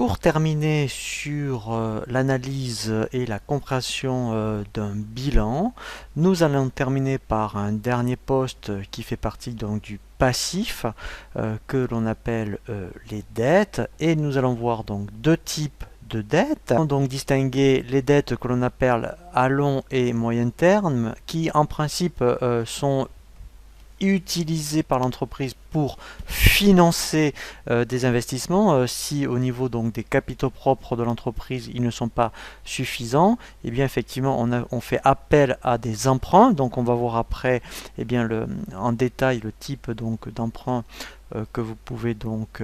Pour terminer sur l'analyse et la compréhension d'un bilan, nous allons terminer par un dernier poste qui fait partie donc du passif que l'on appelle les dettes, et nous allons voir donc deux types de dettes. Donc distinguer les dettes que l'on appelle à long et moyen terme, qui en principe sont utilisé par l'entreprise pour financer des investissements. Si au niveau donc des capitaux propres de l'entreprise ils ne sont pas suffisants, et bien effectivement on fait appel à des emprunts. Donc on va voir après en détail le type donc d'emprunt que vous pouvez donc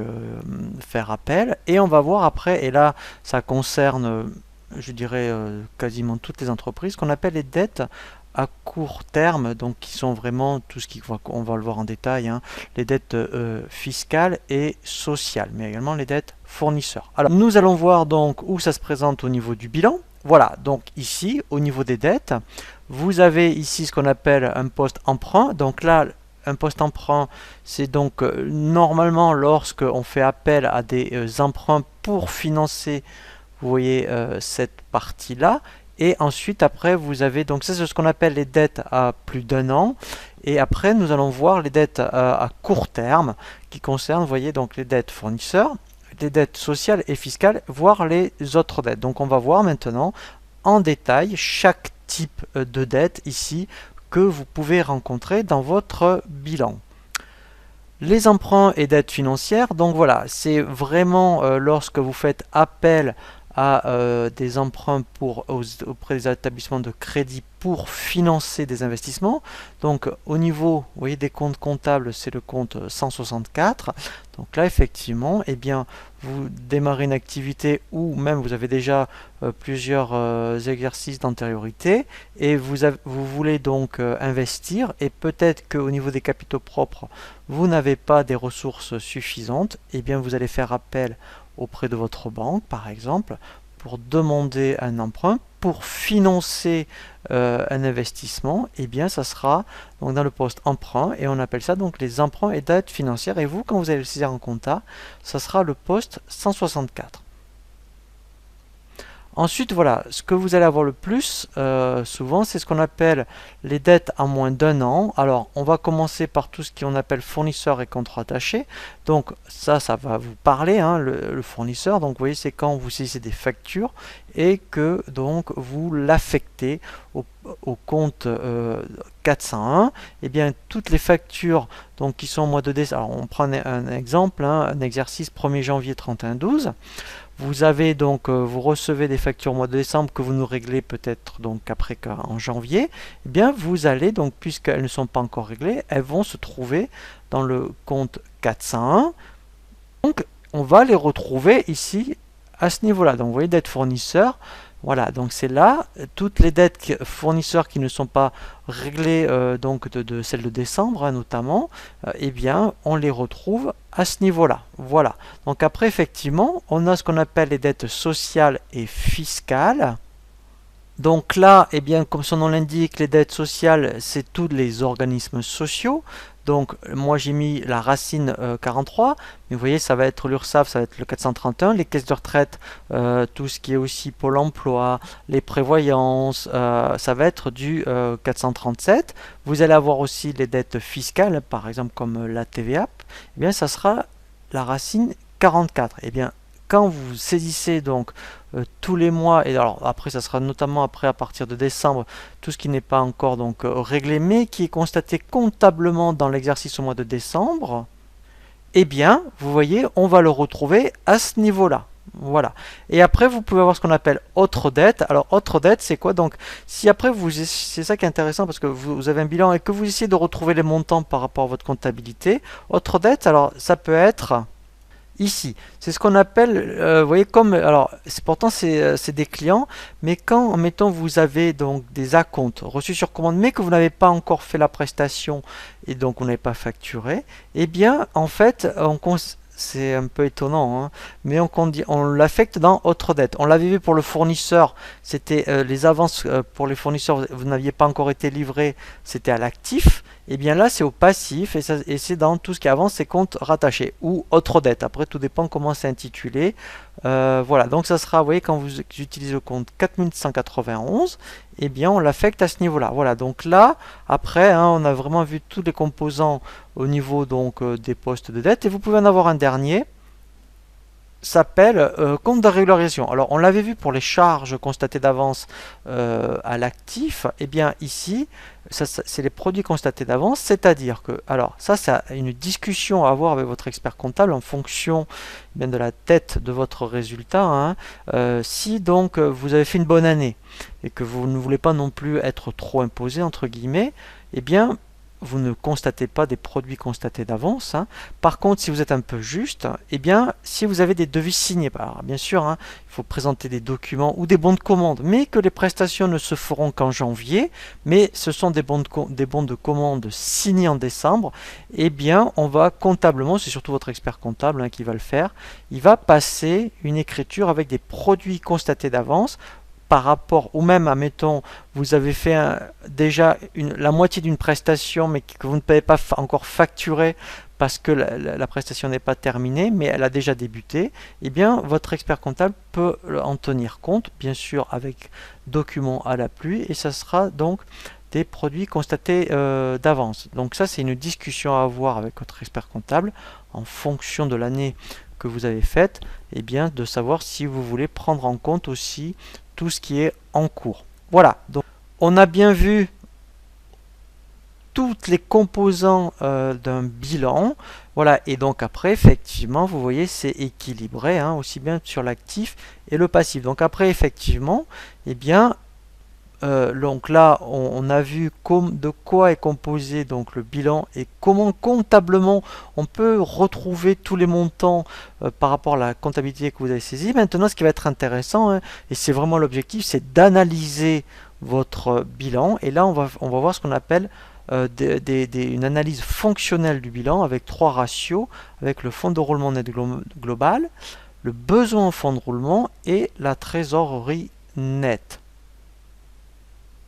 faire appel, et on va voir après, et là ça concerne je dirais quasiment toutes les entreprises, qu'on appelle les dettes à court terme, donc qui sont vraiment tout ce on va le voir en détail, hein, les dettes fiscales et sociales, mais également les dettes fournisseurs. Alors nous allons voir donc où ça se présente au niveau du bilan. Voilà, donc ici au niveau des dettes, vous avez ici ce qu'on appelle un poste emprunt. Donc là, un poste emprunt, c'est donc normalement lorsque on fait appel à des emprunts pour financer, vous voyez, cette partie-là. Et ensuite, après, vous avez, donc ça c'est ce qu'on appelle les dettes à plus d'un an. Et après, nous allons voir les dettes à court terme, qui concernent, vous voyez, donc les dettes fournisseurs, les dettes sociales et fiscales, voire les autres dettes. Donc on va voir maintenant en détail chaque type de dette ici que vous pouvez rencontrer dans votre bilan. Les emprunts et dettes financières, donc voilà, c'est vraiment lorsque vous faites appel à des emprunts auprès des établissements de crédit pour financer des investissements. Donc au niveau, vous voyez, des comptes comptables, c'est le compte 164. Donc là effectivement, eh bien, vous démarrez une activité ou même vous avez déjà plusieurs exercices d'antériorité, et vous voulez donc investir, et peut-être qu'au niveau des capitaux propres, vous n'avez pas des ressources suffisantes. Eh bien vous allez faire appel auprès de votre banque, par exemple, pour demander un emprunt, pour financer un investissement. Et bien ça sera donc dans le poste emprunt, et on appelle ça donc les emprunts et dettes financières. Et vous, quand vous allez le saisir en compta, ça sera le poste 164. Ensuite, voilà, ce que vous allez avoir le plus souvent, c'est ce qu'on appelle les dettes à moins d'un an. Alors, on va commencer par tout ce qu'on appelle fournisseurs et contrats attachés. Donc, ça va vous parler, hein, le fournisseur. Donc, vous voyez, c'est quand vous saisissez des factures et que donc vous l'affectez au compte 401. Et bien, toutes les factures donc qui sont au mois de décembre. Alors, on prend un exemple, hein, un exercice 1er janvier 31/12. Vous avez donc, vous recevez des factures au mois de décembre que vous nous réglez peut-être donc après en janvier. Eh bien, vous allez donc, puisqu'elles ne sont pas encore réglées, elles vont se trouver dans le compte 401. Donc, on va les retrouver ici à ce niveau-là. Donc, vous voyez, dette fournisseur. Voilà, donc c'est là, toutes les dettes fournisseurs qui ne sont pas réglées, donc de celles de décembre, hein, notamment, eh bien, on les retrouve à ce niveau-là. Voilà. Donc après, effectivement, on a ce qu'on appelle les dettes sociales et fiscales. Donc là, eh bien, comme son nom l'indique, les dettes sociales, c'est tous les organismes sociaux. Donc moi j'ai mis la racine 43, mais vous voyez ça va être l'URSSAF, ça va être le 431, les caisses de retraite, tout ce qui est aussi Pôle emploi, les prévoyances, ça va être du 437. Vous allez avoir aussi les dettes fiscales, par exemple comme la TVA, eh bien ça sera la racine 44. Eh bien quand vous saisissez donc tous les mois, et alors après ça sera notamment après à partir de décembre, tout ce qui n'est pas encore donc réglé, mais qui est constaté comptablement dans l'exercice au mois de décembre, eh bien vous voyez, on va le retrouver à ce niveau-là. Voilà. Et après, vous pouvez avoir ce qu'on appelle autre dette. Alors, autre dette, c'est quoi? Donc, si après, c'est ça qui est intéressant, parce que vous avez un bilan et que vous essayez de retrouver les montants par rapport à votre comptabilité. Autre dette, alors ça peut être ici, c'est ce qu'on appelle, vous voyez, comme, alors, pourtant c'est des clients, mais quand, mettons, vous avez donc des acomptes reçus sur commande, mais que vous n'avez pas encore fait la prestation, et donc vous n'avez pas facturé, eh bien, en fait, c'est un peu étonnant, hein, mais on l'affecte dans autre dette. On l'avait vu pour le fournisseur, c'était les avances pour les fournisseurs, vous n'aviez pas encore été livré, c'était à l'actif. et bien là c'est au passif et c'est dans tout ce qui avance, c'est comptes rattachés ou autre dette. Après tout dépend comment c'est intitulé. Voilà, donc ça sera, vous voyez, quand vous utilisez le compte 4191, et bien on l'affecte à ce niveau-là. Voilà, donc là, après, hein, on a vraiment vu tous les composants au niveau donc des postes de dette, et vous pouvez en avoir un dernier s'appelle compte de régularisation. Alors on l'avait vu pour les charges constatées d'avance à l'actif, et bien ici c'est les produits constatés d'avance, c'est-à-dire que, alors ça c'est une discussion à avoir avec votre expert comptable en fonction bien de la tête de votre résultat, hein. Si donc vous avez fait une bonne année et que vous ne voulez pas non plus être trop imposé entre guillemets, et bien vous ne constatez pas des produits constatés d'avance, hein. Par contre, si vous êtes un peu juste, eh bien, si vous avez des devis signés, alors, bien sûr, hein, il faut présenter des documents ou des bons de commande, mais que les prestations ne se feront qu'en janvier, mais ce sont des bons de commande signés en décembre, eh bien, on va comptablement, c'est surtout votre expert comptable hein, qui va le faire, il va passer une écriture avec des produits constatés d'avance par rapport, ou même, admettons, vous avez fait déjà la moitié d'une prestation, mais que vous ne pouvez pas encore facturer parce que la prestation n'est pas terminée, mais elle a déjà débuté, eh bien, votre expert comptable peut en tenir compte, bien sûr, avec document à l'appui, et ça sera donc des produits constatés d'avance. Donc ça, c'est une discussion à avoir avec votre expert comptable en fonction de l'année que vous avez faite, et bien, de savoir si vous voulez prendre en compte aussi tout ce qui est en cours. Voilà, donc on a bien vu toutes les composants d'un bilan. Voilà, et donc après, effectivement, vous voyez, c'est équilibré, hein, aussi bien sur l'actif et le passif. Donc après, effectivement, eh bien, donc là, on a vu de quoi est composé donc le bilan et comment comptablement on peut retrouver tous les montants par rapport à la comptabilité que vous avez saisie. Maintenant, ce qui va être intéressant, hein, et c'est vraiment l'objectif, c'est d'analyser votre bilan. Et là, on va voir ce qu'on appelle une analyse fonctionnelle du bilan avec 3 ratios, avec le fonds de roulement net global, le besoin en fonds de roulement et la trésorerie nette.